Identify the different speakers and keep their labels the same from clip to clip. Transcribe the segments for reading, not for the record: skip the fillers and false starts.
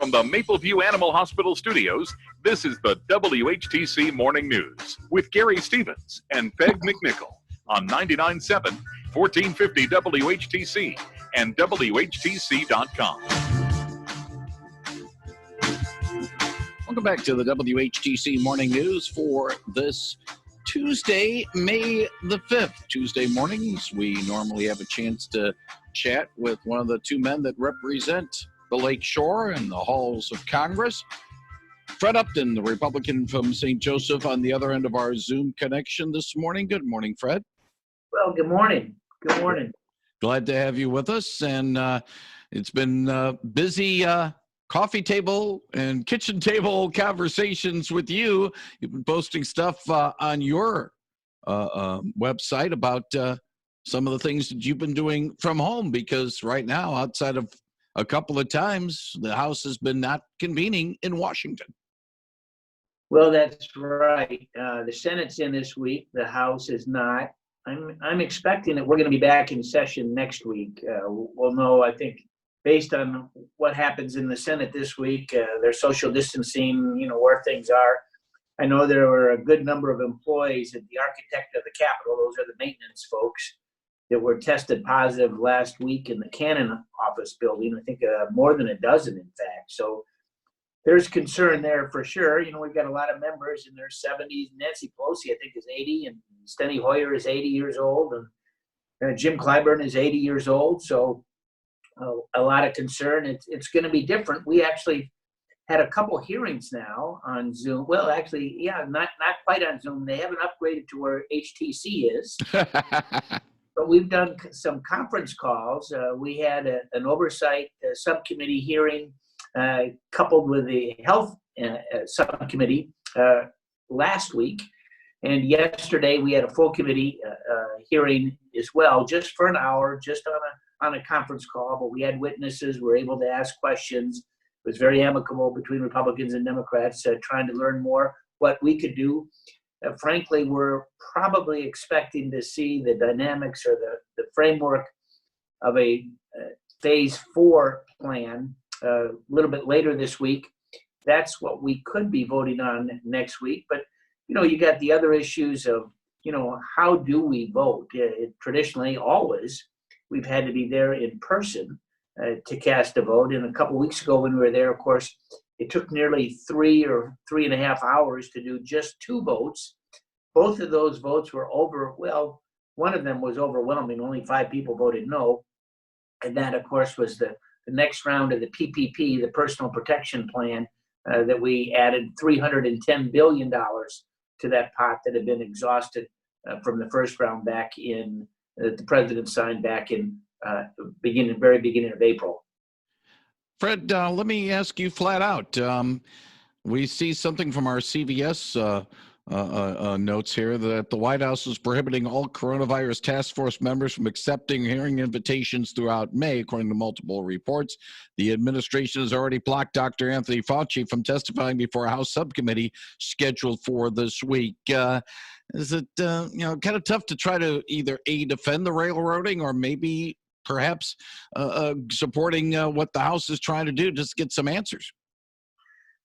Speaker 1: From the Mapleview Animal Hospital studios, this is the WHTC Morning News with Gary Stevens and Peg McNichol on 99.7, 1450 WHTC and WHTC.com.
Speaker 2: Welcome back to the WHTC Morning News for this Tuesday, May the 5th. Tuesday mornings, we normally have a chance to chat with one of the two men that represent the Lake Shore and the halls of Congress. Fred Upton, the Republican from St. Joseph, on the other end of our Zoom connection this morning. Good morning, Fred.
Speaker 3: Well, good morning. Good morning.
Speaker 2: Glad to have you with us. And it's been busy coffee table and kitchen table conversations with you. You've been posting stuff on your website about some of the things that you've been doing from home, because right now, outside of a couple of times, the House has been not convening in Washington.
Speaker 3: Well, that's right. The Senate's in this week. The House is not. I'm expecting that we're going to be back in session next week. We'll know, I think, based on what happens in the Senate this week, their social distancing, where things are. I know there were a good number of employees at the architect of the Capitol, those are the maintenance folks, that were tested positive last week in the Cannon office building. I think more than a dozen, in fact. So there's concern there for sure. We've got a lot of members in their 70s. Nancy Pelosi, I think, is 80, and Steny Hoyer is 80 years old, and Jim Clyburn is 80 years old. So a lot of concern. It's going to be different. We actually had a couple hearings now on Zoom. Well, actually, yeah, not quite on Zoom. They haven't upgraded to where HTC is. But we've done some conference calls. We had an oversight subcommittee hearing coupled with the health subcommittee last week. And yesterday we had a full committee hearing as well, just for an hour, just on a conference call. But we had witnesses, were able to ask questions. It was very amicable between Republicans and Democrats, trying to learn more what we could do. Frankly, we're probably expecting to see the dynamics or the framework of a phase 4 plan a little bit later this week. That's what we could be voting on next week. But, you got the other issues of, how do we vote? Traditionally, always, we've had to be there in person to cast a vote. And a couple weeks ago when we were there, of course, it took nearly 3 or 3.5 hours to do just 2 votes. Both of those votes were one of them was overwhelming. Only 5 people voted no. And that, of course, was the next round of the PPP, the Personal Protection Plan, that we added $310 billion to that pot that had been exhausted from the first round back in, the president signed back in very beginning of April.
Speaker 2: Fred, let me ask you flat out. We see something from our CBS notes here that the White House is prohibiting all coronavirus task force members from accepting hearing invitations throughout May, according to multiple reports. The administration has already blocked Dr. Anthony Fauci from testifying before a House subcommittee scheduled for this week. Is it kind of tough to try to either defend the railroading or maybe perhaps supporting what the House is trying to do, just get some answers?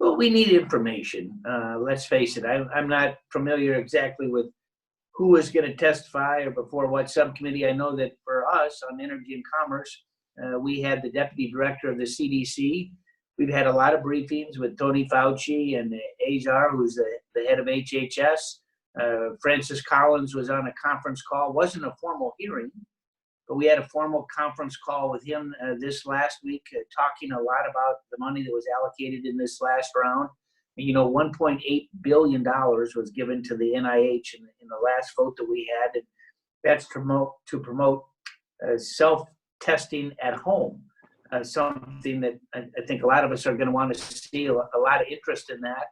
Speaker 3: Well, we need information. Let's face it. I'm not familiar exactly with who is going to testify or before what subcommittee. I know that for us on Energy and Commerce, we had the deputy director of the CDC. We've had a lot of briefings with Tony Fauci and Azar, who's the head of HHS. Francis Collins was on a conference call. It wasn't a formal hearing, but we had a formal conference call with him this last week, talking a lot about the money that was allocated in this last round. $1.8 billion was given to the NIH in the last vote that we had. And that's to promote self-testing at home, something that I think a lot of us are going to want to see a lot of interest in that.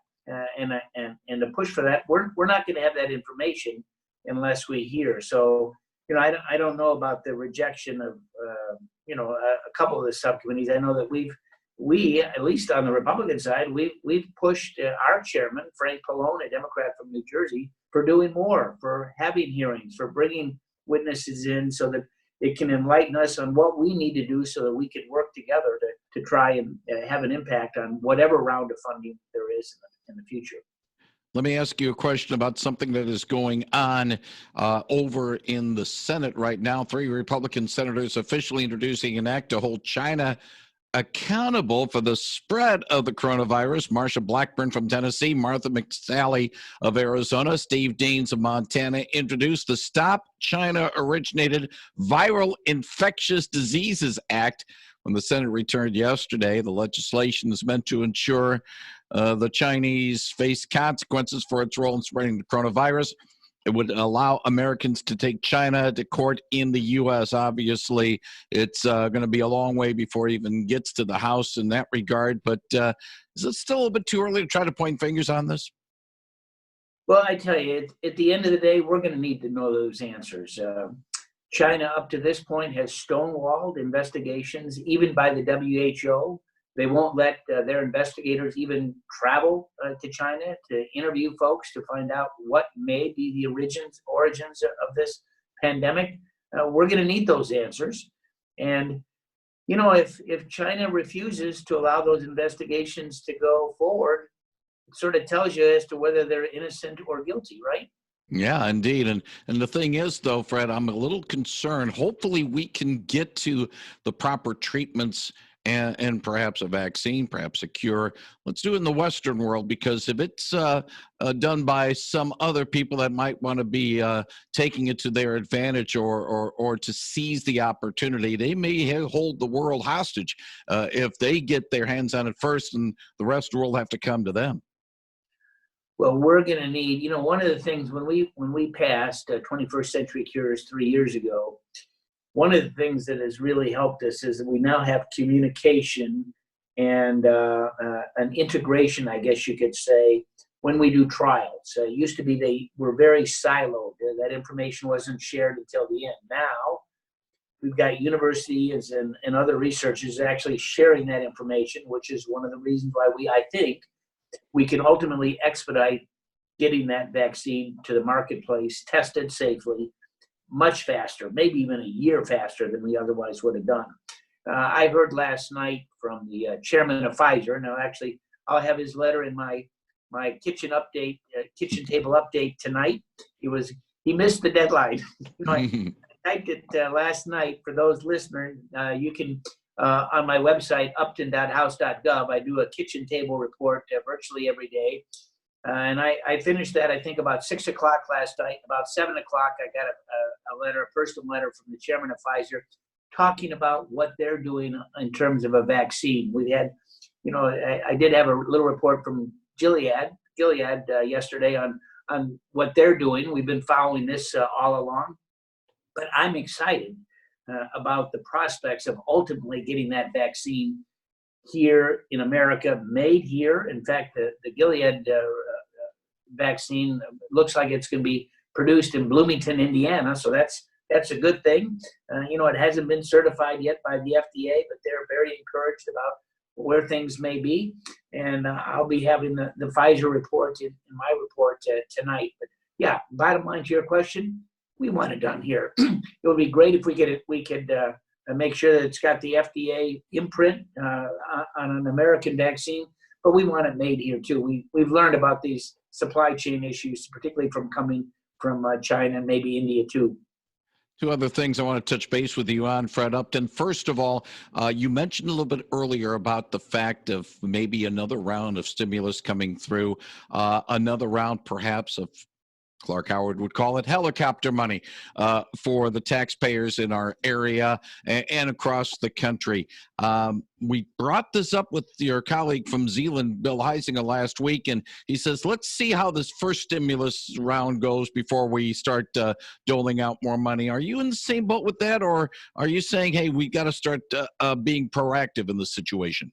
Speaker 3: And to push for that, we're not going to have that information unless we hear. So, I don't know about the rejection of, a couple of the subcommittees. I know that we, at least on the Republican side, we've pushed our chairman, Frank Pallone, a Democrat from New Jersey, for doing more, for having hearings, for bringing witnesses in so that it can enlighten us on what we need to do so that we can work together to try and have an impact on whatever round of funding there is in the future.
Speaker 2: Let me ask you a question about something that is going on over in the Senate right now. 3 Republican senators officially introducing an act to hold China accountable for the spread of the coronavirus. Marsha Blackburn from Tennessee, Martha McSally of Arizona, Steve Daines of Montana introduced the Stop China Originated Viral Infectious Diseases Act. When the Senate returned yesterday, the legislation is meant to ensure the Chinese face consequences for its role in spreading the coronavirus. It would allow Americans to take China to court in the U.S. Obviously, it's going to be a long way before it even gets to the House in that regard. But is it still a bit too early to try to point fingers on this?
Speaker 3: Well, I tell you, at the end of the day, we're going to need to know those answers. China, up to this point, has stonewalled investigations, even by the WHO. They won't let their investigators even travel to China to interview folks to find out what may be the origins of this pandemic. We're going to need those answers. And, you know, if China refuses to allow those investigations to go forward, it sort of tells you as to whether they're innocent or guilty, right?
Speaker 2: Yeah, indeed. And the thing is, though, Fred, I'm a little concerned. Hopefully we can get to the proper treatments and perhaps a vaccine, perhaps a cure. Let's do it in the Western world, because if it's done by some other people that might want to be taking it to their advantage or to seize the opportunity, they may hold the world hostage if they get their hands on it first, and the rest of the world have to come to them.
Speaker 3: Well, we're going to need, you know, one of the things when we passed 21st Century Cures 3 years ago, one of the things that has really helped us is that we now have communication and an integration, I guess you could say, when we do trials. It used to be they were very siloed. That information wasn't shared until the end. Now, we've got universities and other researchers actually sharing that information, which is one of the reasons why I think, we can ultimately expedite getting that vaccine to the marketplace, tested safely, much faster, maybe even a year faster than we otherwise would have done. I heard last night from the chairman of Pfizer. Now, actually, I'll have his letter in my kitchen table update tonight. He missed the deadline. I typed it last night. For those listeners, you can on my website, upton.house.gov, I do a kitchen table report virtually every day. And I finished that, I think, about 6 o'clock last night. About 7 o'clock, I got a personal letter from the chairman of Pfizer talking about what they're doing in terms of a vaccine. We had, you know, I did have a little report from Gilead yesterday on what they're doing. We've been following this all along. But I'm excited about the prospects of ultimately getting that vaccine here in America, made here. In fact, the Gilead vaccine looks like it's going to be produced in Bloomington, Indiana. So that's a good thing. You know, it hasn't been certified yet by the FDA, but they're very encouraged about where things may be. And I'll be having the Pfizer report in my report tonight. But yeah, bottom line to your question, we want it done here. It would be great if we could make sure that it's got the FDA imprint on an American vaccine, but we want it made here too. We've learned about these supply chain issues, particularly coming from China and maybe India too.
Speaker 2: Two other things I want to touch base with you on, Fred Upton. First of all, you mentioned a little bit earlier about the fact of maybe another round of stimulus coming through, another round perhaps of, Clark Howard would call it, helicopter money for the taxpayers in our area and across the country. We brought this up with your colleague from Zealand, Bill Heisinger, last week, and he says, let's see how this first stimulus round goes before we start doling out more money. Are you in the same boat with that, or are you saying, hey, we got to start being proactive in this situation?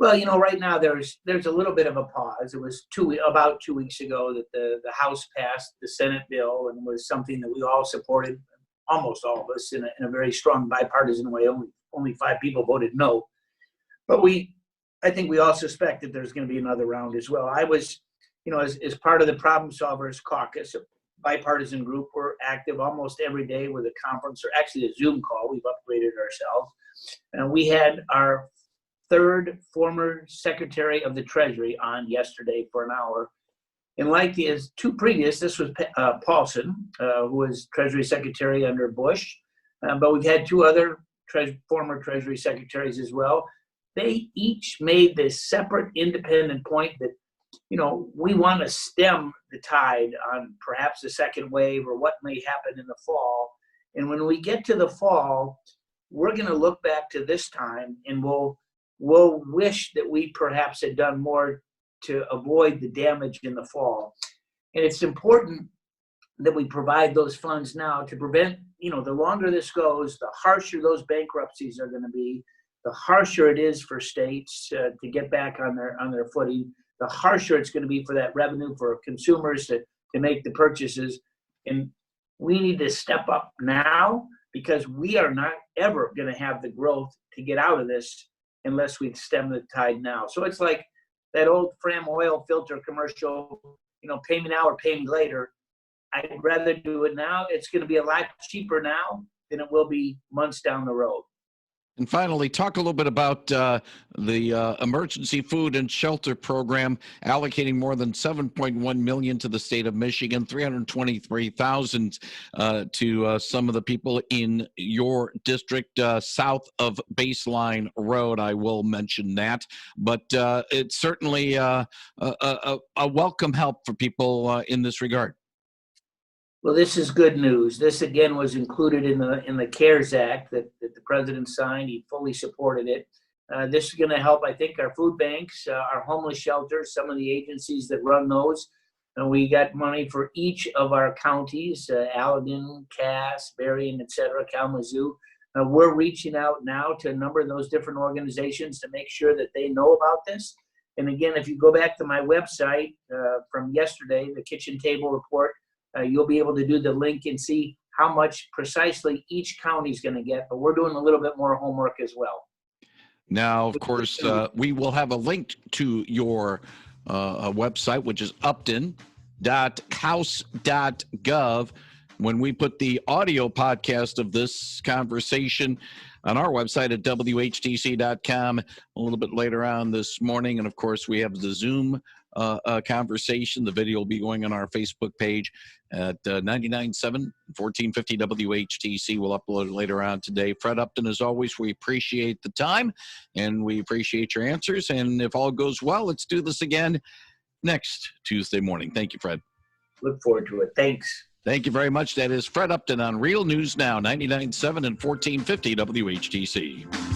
Speaker 3: Well, you know, right now there's a little bit of a pause. It was about 2 weeks ago that the House passed the Senate bill, and was something that we all supported, almost all of us, in a very strong bipartisan way. Only 5 people voted no. But I think we all suspect that there's going to be another round as well. I was, you know, as part of the Problem Solvers Caucus, bipartisan group. We're active almost every day with a conference, or actually a Zoom call. We've upgraded ourselves. And we had our third former Secretary of the Treasury on yesterday for an hour. And like his two previous, this was Paulson, who was Treasury Secretary under Bush. But we've had two other former Treasury Secretaries as well. They each made this separate, independent point that, we want to stem the tide on perhaps a second wave or what may happen in the fall. And when we get to the fall, we're going to look back to this time and we'll wish that we perhaps had done more to avoid the damage in the fall. And it's important that we provide those funds now to prevent, the longer this goes, the harsher those bankruptcies are going to be, the harsher it is for states to get back on their footing, the harsher it's going to be for that revenue for consumers to make the purchases. And we need to step up now, because we are not ever going to have the growth to get out of this unless we stem the tide now. So it's like that old Fram oil filter commercial, pay me now or pay me later. I'd rather do it now. It's going to be a lot cheaper now than it will be months down the road.
Speaker 2: And finally, talk a little bit about the Emergency Food and Shelter Program, allocating more than $7.1 million to the state of Michigan, $323,000 to some of the people in your district south of Baseline Road. I will mention that, but it's certainly a welcome help for people in this regard.
Speaker 3: Well, this is good news. This again was included in the CARES Act that the president signed. He fully supported it. This is going to help, I think, our food banks, our homeless shelters, some of the agencies that run those. And we got money for each of our counties, Allegan, Cass, Berrien, et cetera, Kalamazoo. We're reaching out now to a number of those different organizations to make sure that they know about this. And again, if you go back to my website from yesterday, the kitchen table report, you'll be able to do the link and see how much precisely each county is going to get, but we're doing a little bit more homework as well.
Speaker 2: Now, of course, we will have a link to your website, which is upton.house.gov. When we put the audio podcast of this conversation on our website at WHTC.com a little bit later on this morning. And of course, we have the Zoom conversation. The video will be going on our Facebook page at 99.7 1450 WHTC. We'll upload it later on today. Fred Upton, as always, we appreciate the time and we appreciate your answers. And if all goes well, let's do this again next Tuesday morning. Thank you, Fred.
Speaker 3: Look forward to it. Thanks.
Speaker 2: Thank you very much. That is Fred Upton on Real News Now, 99.7 and 1450 WHTC.